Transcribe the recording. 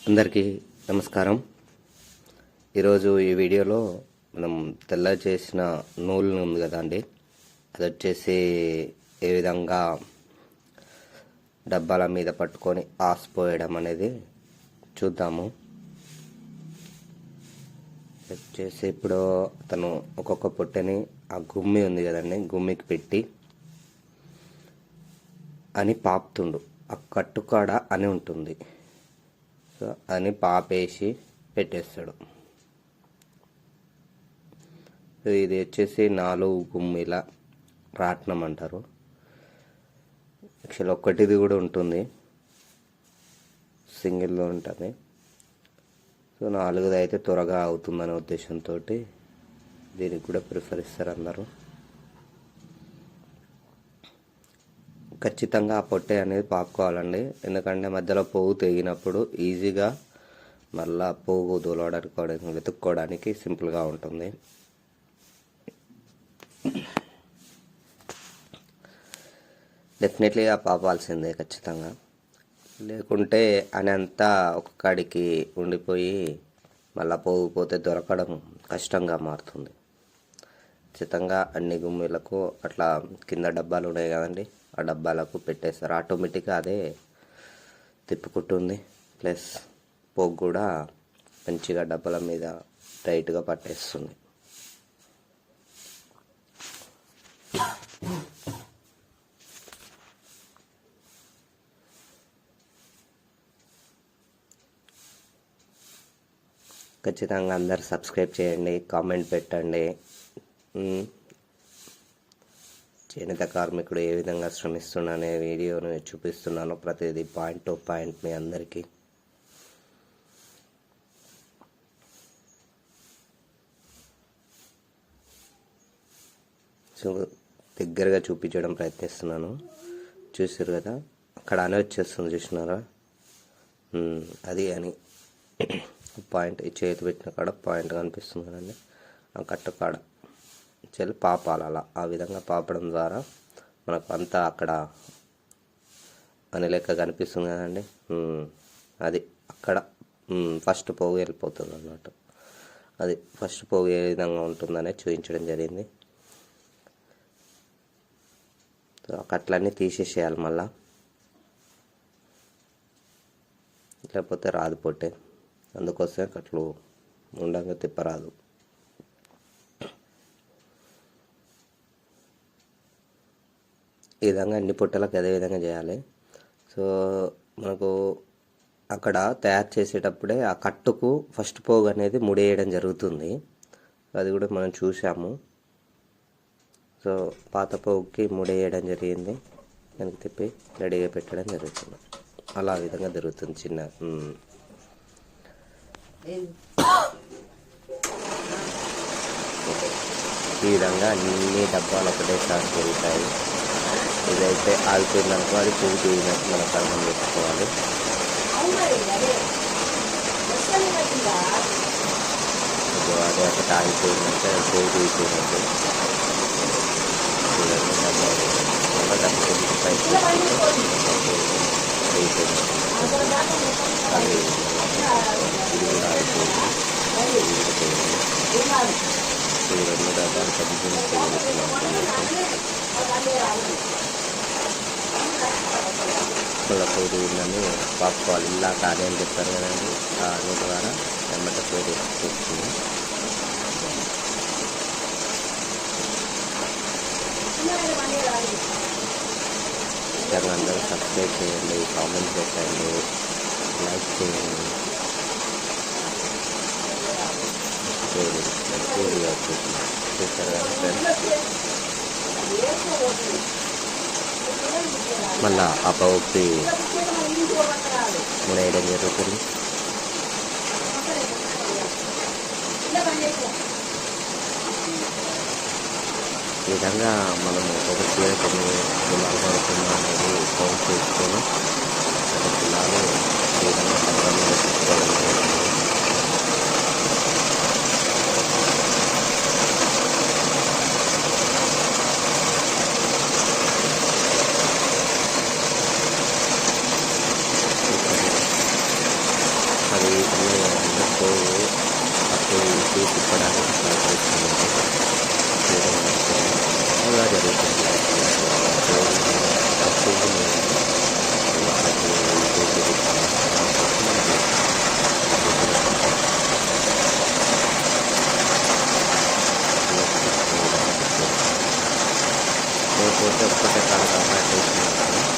అందరికీ నమస్కారం. ఈరోజు ఈ వీడియోలో మనం తెల్ల చేసిన నూలు ఉంది కదా అండి, అది వచ్చేసి ఏ విధంగా డబ్బాల మీద పట్టుకొని ఆసిపోయడం అనేది చూద్దాము. వచ్చేసి ఇప్పుడు అతను ఒక్కొక్క పొట్టని ఆ గుమ్మి ఉంది కదండి, గుమ్మికి పెట్టి అని పాపుతుండు. ఆ కట్టుకాడ అని ఉంటుంది, సో అని పాపేసి పెట్టేస్తాడు. ఇది వచ్చేసి 4 గుమ్మిల రాట్నం అంటారు. యాక్చువల్ ఒక్కటిది కూడా ఉంటుంది, సింగిల్లో ఉంటుంది. సో 4ది అయితే త్వరగా అవుతుందనే ఉద్దేశంతో దీనికి కూడా ప్రిఫర్ ఇస్తారు అందరూ. ఖచ్చితంగా ఆ పొట్టే అనేది పాపుకోవాలండి, ఎందుకంటే మధ్యలో పోగు తెగినప్పుడు ఈజీగా మళ్ళా పోగు దూలడానికి వెతుక్కోవడానికి సింపుల్గా ఉంటుంది. డెఫినెట్లీ ఆ పాపాల్సిందే ఖచ్చితంగా, లేకుంటే అని అంతా ఒక కాడికి ఉండిపోయి మళ్ళా పోగిపోతే దొరకడం కష్టంగా మారుతుంది. ఖచ్చితంగా అన్ని గుమ్మిలకు అట్లా కింద డబ్బాలు ఉన్నాయి కదండి, ఆ డబ్బాలకు పెట్టేస్తారు. ఆటోమేటిక్గా అదే తిప్పుకుంటుంది, ప్లస్ పోగు కూడా మంచిగా డబ్బాల మీద టైట్గా పట్టేస్తుంది. ఖచ్చితంగా అందరు సబ్స్క్రైబ్ చేయండి, కామెంట్ పెట్టండి. చేనేత కార్మికుడు ఏ విధంగా శ్రమిస్తున్నానే వీడియోను చూపిస్తున్నాను, ప్రతిదీ పాయింట్ టు పాయింట్ మీ అందరికీ. సో దగ్గరగా చూపించడం ప్రయత్నిస్తున్నాను. చూసారు కదా, అక్కడ అని వచ్చేస్తుంది, చూసినారా? అది అని పాయింట్ ఈ చేతి పెట్టిన కాడ పాయింట్ కనిపిస్తుంది కదండి, ఆ కట్టు కాడ చెల్లి పాపాలి. అలా ఆ విధంగా పాపడం ద్వారా మనకు అంతా అక్కడ అని లెక్క కనిపిస్తుంది కదండి, అది అక్కడ ఫస్ట్ పోగు వెళ్ళిపోతుంది అన్నట్టు. అది ఫస్ట్ పోగు ఏ విధంగా ఉంటుందనే చూపించడం జరిగింది. ఆ కట్లన్నీ తీసేసేయాలి మళ్ళా, లేకపోతే రాదు పొట్టే. అందుకోసమే కట్లు ఉండంగా తిప్పరాదు. ఈ విధంగా అన్ని పొట్టలకు అదే విధంగా చేయాలి. సో మనకు అక్కడ తయారు చేసేటప్పుడే ఆ కట్టుకు ఫస్ట్ పోగు అనేది ముడేయడం జరుగుతుంది, అది కూడా మనం చూసాము. సో పాత పోగుకి ముడేయడం జరిగింది, దానికి తిప్పి రెడీగా పెట్టడం జరుగుతుంది. అలా విధంగా జరుగుతుంది చిన్న. ఈ విధంగా అన్ని డబ్బాలు ఒకటేసారి జరుగుతాయి. ఇదైతే ఆగిపోయిందనుకో అది పువ్వు తీసినట్టు మనకు అర్థం చేసుకోవాలి. అదే ఒకటి ఆగిపోయిందంటే పువ్వు తీసినట్టు. ఇది కూడా ఆగిపోయింది. ఈ 2 డబ్బాలు మళ్ళీ పోటీ ఉందని పాపుకోవాలి. ఇలా కానీ అని చెప్తారు కదండి, ఆ నూట ద్వారా వెంబట పోటీ వస్తుంది. అందరూ సబ్స్క్రైబ్ చేయండి, కామెంట్ పెట్టండి, లైక్ చేయండి. చూస్తారు కదా ఫ్రెండ్స్, మళ్ళా ఆ పౌకి మునేయడం జరుగుతుంది. ఈ విధంగా మనము ఒక చీర కొన్ని తులాలు పడుతుందా అనేది కౌంట్ చేసుకొని ఒక తులాలు ఈ విధంగా పత్రం మీద తీసుకోవడం జరుగుతుంది. అటు అటు ఇటు తిప్పడానికి ప్రయత్నిస్తున్నాను. అలా జరుగుతుంది. పోతే ఒక్కటే కాడ కంప్లీట్ చేసిన